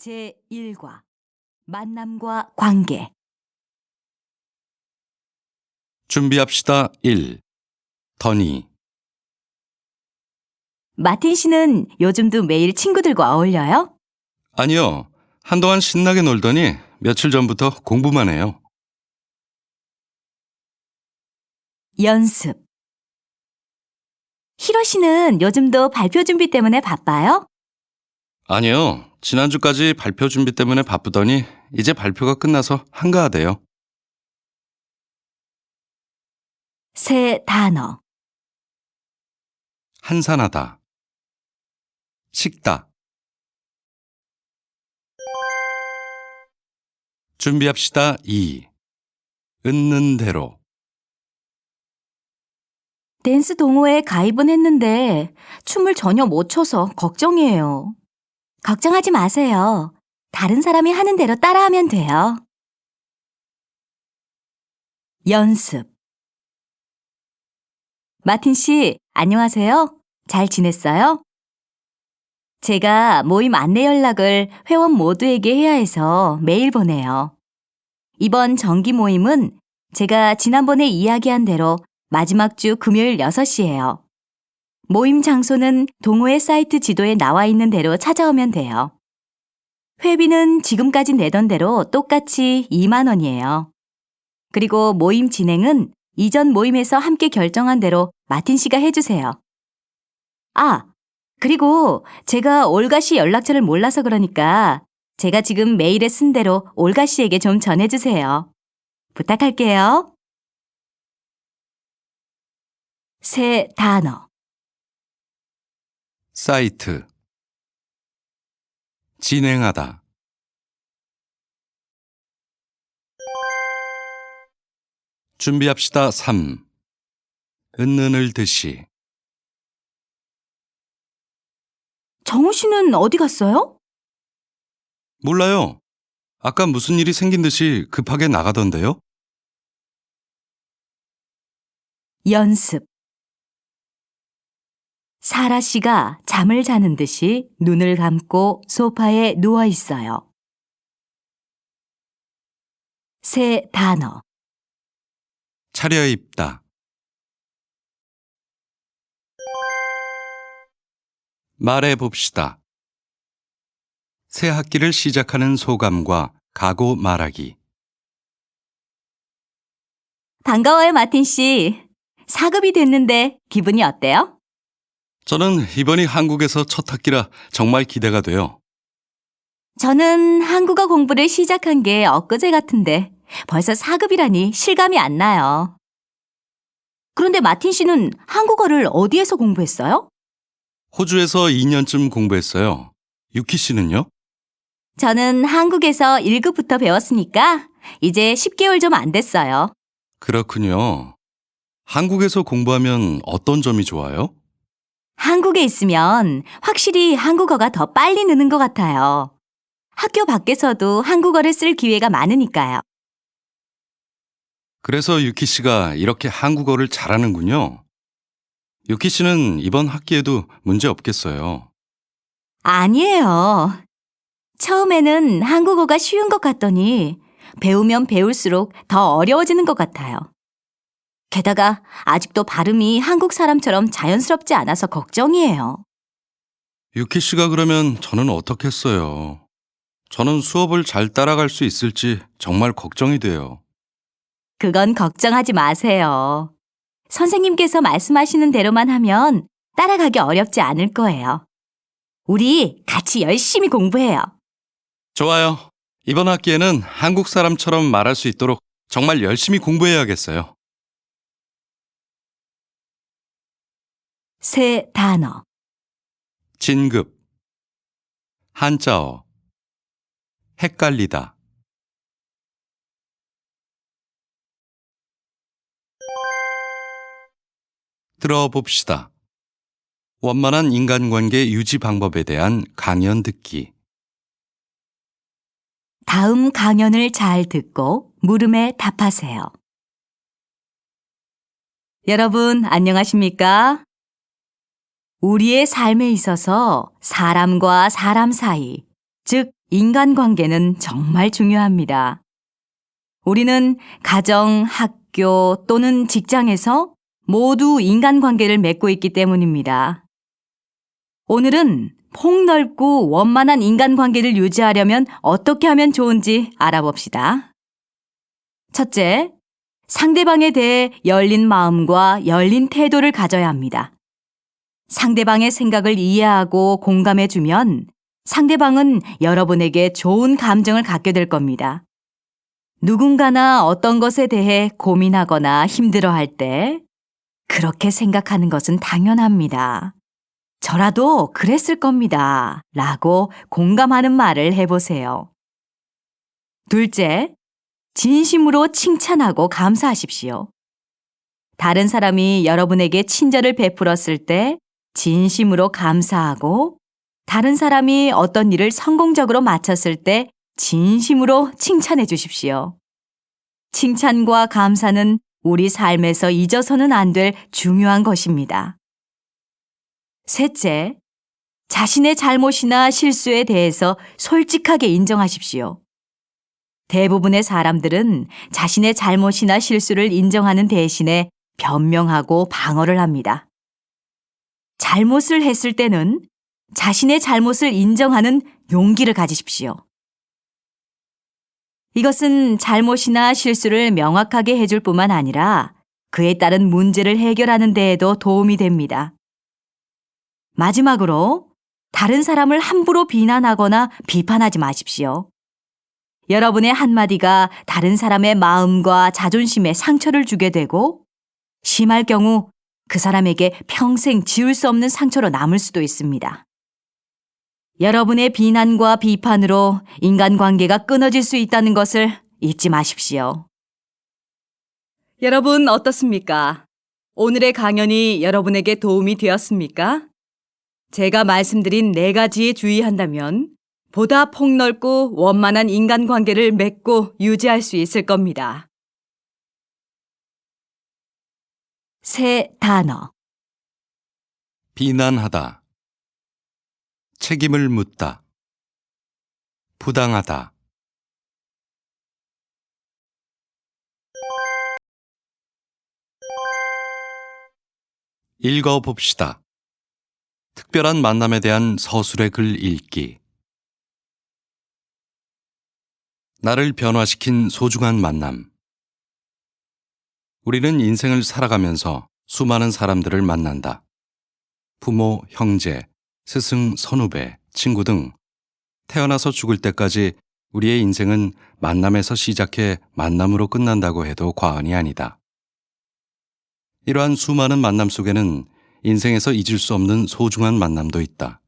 제1과 만남과 관계. 준비합시다. 1. 더니. 마틴 씨는 요즘도 매일 친구들과 어울려요? 아니요. 한동안 신나게 놀더니 며칠 전부터 공부만 해요. 연습. 히로 씨는 요즘도 발표 준비 때문에 바빠요? 아니요. 지난주까지 발표 준비 때문에 바쁘더니 이제 발표가 끝나서 한가하대요. 새 단어. 한산하다. 식다. 준비합시다. 2. 있는 대로. 댄스 동호회에 가입은 했는데 춤을 전혀 못 춰서 걱정이에요. 걱정하지 마세요. 다른 사람이 하는 대로 따라하면 돼요. 연습. 마틴 씨, 안녕하세요. 잘 지냈어요? 제가 모임 안내 연락을 회원 모두에게 해야 해서 메일 보내요. 이번 정기 모임은 제가 지난번에 이야기한 대로 마지막 주 금요일 6시예요. 모임 장소는 동호회 사이트 지도에 나와 있는 대로 찾아오면 돼요. 회비는 지금까지 내던 대로 똑같이 2만 원이에요. 그리고 모임 진행은 이전 모임에서 함께 결정한 대로 마틴 씨가 해주세요. 아, 그리고 제가 올가 씨 연락처를 몰라서 그러니까 제가 지금 메일에 쓴 대로 올가 씨에게 좀 전해주세요. 부탁할게요. 새 단어. 사이트. 진행하다. 준비합시다. 3. 은는을 듯이. 정우 씨는 어디 갔어요? 몰라요. 아까 무슨 일이 생긴 듯이 급하게 나가던데요? 연습. 사라 씨가 잠을 자는 듯이 눈을 감고 소파에 누워 있어요. 새 단어. 차려입다. 말해봅시다. 새 학기를 시작하는 소감과 각오 말하기. 반가워요, 마틴 씨. 4급이 됐는데 기분이 어때요? 저는 이번이 한국에서 첫 학기라 정말 기대가 돼요. 저는 한국어 공부를 시작한 게 엊그제 같은데 벌써 4급이라니 실감이 안 나요. 그런데 마틴 씨는 한국어를 어디에서 공부했어요? 호주에서 2년쯤 공부했어요. 유키 씨는요? 저는 한국에서 1급부터 배웠으니까 이제 10개월 좀 안 됐어요. 그렇군요. 한국에서 공부하면 어떤 점이 좋아요? 한국에 있으면 확실히 한국어가 더 빨리 느는 것 같아요. 학교 밖에서도 한국어를 쓸 기회가 많으니까요. 그래서 유키 씨가 이렇게 한국어를 잘하는군요. 유키 씨는 이번 학기에도 문제 없겠어요. 아니에요. 처음에는 한국어가 쉬운 것 같더니 배우면 배울수록 더 어려워지는 것 같아요. 게다가 아직도 발음이 한국 사람처럼 자연스럽지 않아서 걱정이에요. 유키 씨가 그러면 저는 어떻겠어요? 저는 수업을 잘 따라갈 수 있을지 정말 걱정이 돼요. 그건 걱정하지 마세요. 선생님께서 말씀하시는 대로만 하면 따라가기 어렵지 않을 거예요. 우리 같이 열심히 공부해요. 좋아요. 이번 학기에는 한국 사람처럼 말할 수 있도록 정말 열심히 공부해야겠어요. 새 단어. 진급. 한자어. 헷갈리다. 들어봅시다. 원만한 인간관계 유지 방법에 대한 강연 듣기. 다음 강연을 잘 듣고 물음에 답하세요. 여러분, 안녕하십니까? 우리의 삶에 있어서 사람과 사람 사이, 즉 인간관계는 정말 중요합니다. 우리는 가정, 학교 또는 직장에서 모두 인간관계를 맺고 있기 때문입니다. 오늘은 폭넓고 원만한 인간관계를 유지하려면 어떻게 하면 좋은지 알아봅시다. 첫째, 상대방에 대해 열린 마음과 열린 태도를 가져야 합니다. 상대방의 생각을 이해하고 공감해주면 상대방은 여러분에게 좋은 감정을 갖게 될 겁니다. 누군가나 어떤 것에 대해 고민하거나 힘들어할 때 그렇게 생각하는 것은 당연합니다. 저라도 그랬을 겁니다. 라고 공감하는 말을 해보세요. 둘째, 진심으로 칭찬하고 감사하십시오. 다른 사람이 여러분에게 친절을 베풀었을 때 진심으로 감사하고 다른 사람이 어떤 일을 성공적으로 마쳤을 때 진심으로 칭찬해 주십시오. 칭찬과 감사는 우리 삶에서 잊어서는 안 될 중요한 것입니다. 셋째, 자신의 잘못이나 실수에 대해서 솔직하게 인정하십시오. 대부분의 사람들은 자신의 잘못이나 실수를 인정하는 대신에 변명하고 방어를 합니다. 잘못을 했을 때는 자신의 잘못을 인정하는 용기를 가지십시오. 이것은 잘못이나 실수를 명확하게 해줄 뿐만 아니라 그에 따른 문제를 해결하는 데에도 도움이 됩니다. 마지막으로 다른 사람을 함부로 비난하거나 비판하지 마십시오. 여러분의 한마디가 다른 사람의 마음과 자존심에 상처를 주게 되고 심할 경우 그 사람에게 평생 지울 수 없는 상처로 남을 수도 있습니다. 여러분의 비난과 비판으로 인간관계가 끊어질 수 있다는 것을 잊지 마십시오. 여러분 어떻습니까? 오늘의 강연이 여러분에게 도움이 되었습니까? 제가 말씀드린 4가지에 주의한다면 보다 폭넓고 원만한 인간관계를 맺고 유지할 수 있을 겁니다. 새 단어. 비난하다, 책임을 묻다, 부당하다. 읽어봅시다. 특별한 만남에 대한 서술의 글 읽기. 나를 변화시킨 소중한 만남. 우리는 인생을 살아가면서 수많은 사람들을 만난다. 부모, 형제, 스승, 선후배, 친구 등 태어나서 죽을 때까지 우리의 인생은 만남에서 시작해 만남으로 끝난다고 해도 과언이 아니다. 이러한 수많은 만남 속에는 인생에서 잊을 수 없는 소중한 만남도 있다.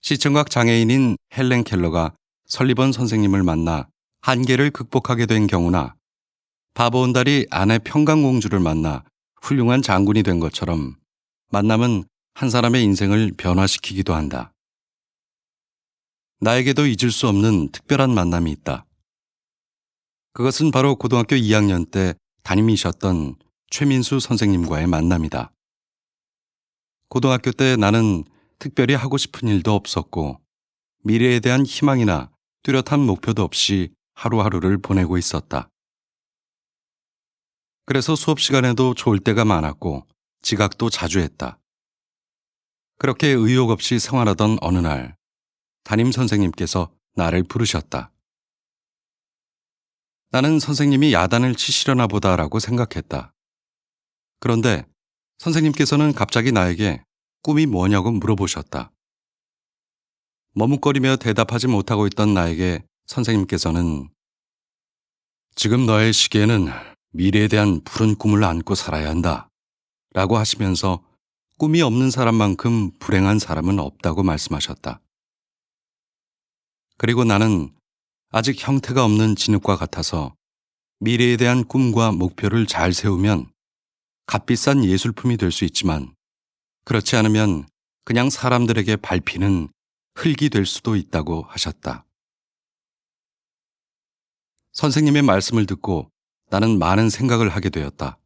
시청각 장애인인 헬렌 켈러가 설리번 선생님을 만나 한계를 극복하게 된 경우나 바보온달이 아내 평강공주를 만나 훌륭한 장군이 된 것처럼 만남은 한 사람의 인생을 변화시키기도 한다. 나에게도 잊을 수 없는 특별한 만남이 있다. 그것은 바로 고등학교 2학년 때 담임이셨던 최민수 선생님과의 만남이다. 고등학교 때 나는 특별히 하고 싶은 일도 없었고 미래에 대한 희망이나 뚜렷한 목표도 없이 하루하루를 보내고 있었다. 그래서 수업 시간에도 졸 때가 많았고 지각도 자주 했다. 그렇게 의욕 없이 생활하던 어느 날 담임 선생님께서 나를 부르셨다. 나는 선생님이 야단을 치시려나 보다라고 생각했다. 그런데 선생님께서는 갑자기 나에게 꿈이 뭐냐고 물어보셨다. 머뭇거리며 대답하지 못하고 있던 나에게 선생님께서는 지금 너의 시기에는 미래에 대한 푸른 꿈을 안고 살아야 한다 라고 하시면서 꿈이 없는 사람만큼 불행한 사람은 없다고 말씀하셨다. 그리고 나는 아직 형태가 없는 진흙과 같아서 미래에 대한 꿈과 목표를 잘 세우면 값비싼 예술품이 될 수 있지만 그렇지 않으면 그냥 사람들에게 밟히는 흙이 될 수도 있다고 하셨다. 선생님의 말씀을 듣고 나는 많은 생각을 하게 되었다.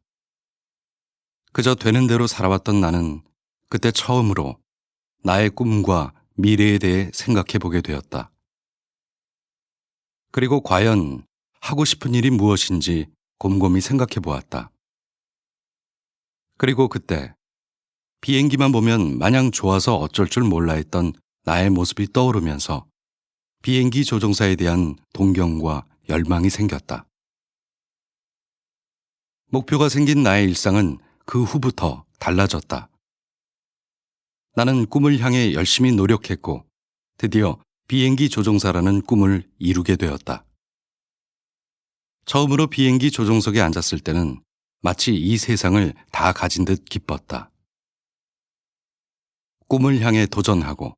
그저 되는 대로 살아왔던 나는 그때 처음으로 나의 꿈과 미래에 대해 생각해 보게 되었다. 그리고 과연 하고 싶은 일이 무엇인지 곰곰이 생각해 보았다. 그리고 그때 비행기만 보면 마냥 좋아서 어쩔 줄 몰라 했던 나의 모습이 떠오르면서 비행기 조종사에 대한 동경과 열망이 생겼다. 목표가 생긴 나의 일상은 그 후부터 달라졌다. 나는 꿈을 향해 열심히 노력했고 드디어 비행기 조종사라는 꿈을 이루게 되었다. 처음으로 비행기 조종석에 앉았을 때는 마치 이 세상을 다 가진 듯 기뻤다. 꿈을 향해 도전하고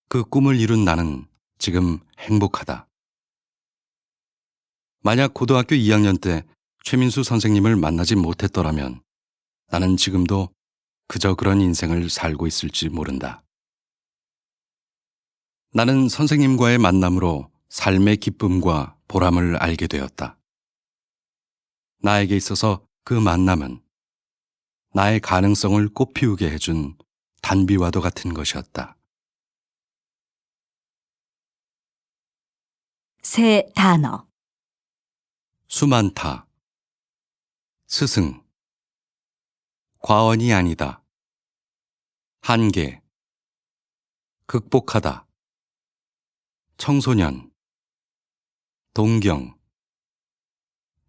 그 꿈을 이룬 나는 지금 행복하다. 만약 고등학교 2학년 때 최민수 선생님을 만나지 못했더라면 나는 지금도 그저 그런 인생을 살고 있을지 모른다. 나는 선생님과의 만남으로 삶의 기쁨과 보람을 알게 되었다. 나에게 있어서 그 만남은 나의 가능성을 꽃피우게 해준 단비와도 같은 것이었다. 새 단어. 수많다. 스승. 과언이 아니다. 한계. 극복하다. 청소년. 동경.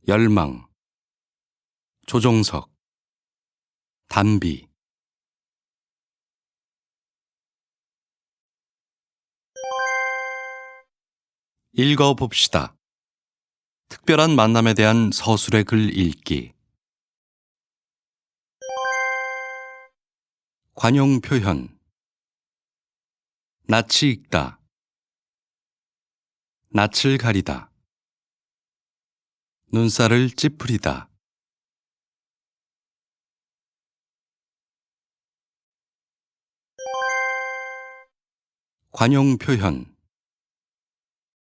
열망. 조종석. 단비. 읽어봅시다. 특별한 만남에 대한 서술의 글 읽기. 관용 표현. 낯이 익다. 낯을 가리다. 눈살을 찌푸리다. 관용 표현.